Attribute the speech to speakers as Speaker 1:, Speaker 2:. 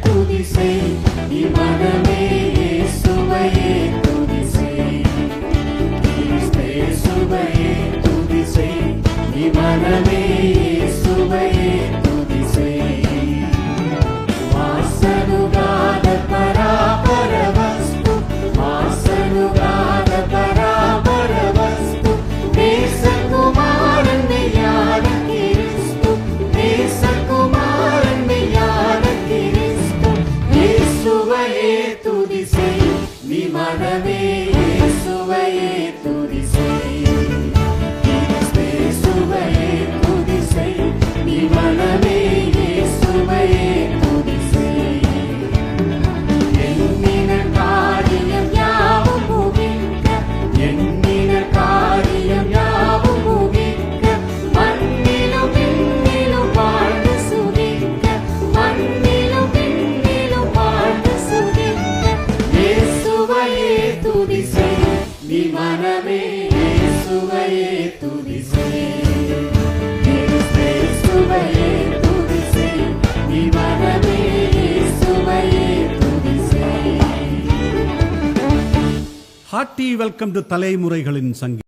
Speaker 1: துதி செய், நீ மனமே இயேசுவையே துதி செய். கிறிஸ்தேசுவையே துதி செய், நீ மனமே இயேசுவையே துதி செய். மாசனுகாத பராபர வஸ்து, மாசனுகாத பராபர வஸ்து, நேசகுமாரன் மெய்யான கிறிஸ்து, நேசகுமாரன் மெய்யான கிறிஸ்து. இயேசுவையே துதி செய், நீ மனமே இயேசுவையே துதி செய். கிறிஸ்தேசுவையே துதி செய், நீ மனமே இயேசுவையே துதி செய். எண்ணின காரியம் யாவும் முகிக்க, எண்ணின காரியம் யாவும் முகிக்க, மண்ணிலும் விண்ணிலும் வாழ்ந்து சுகிக்க, மண்ணிலும் விண்ணிலும் வாழ்ந்து சுகிக்க. இயேசுவையே துதி செய், நீ மனமே இயேசுவையே துதி செய். கிறிஸ்தேசுவையே துதி செய், நீ மனமே இயேசுவையே துதி செய்.
Speaker 2: ஹார்ட்டி வெல்கம் டு தலைமுறைகளின் சங்கீதம்.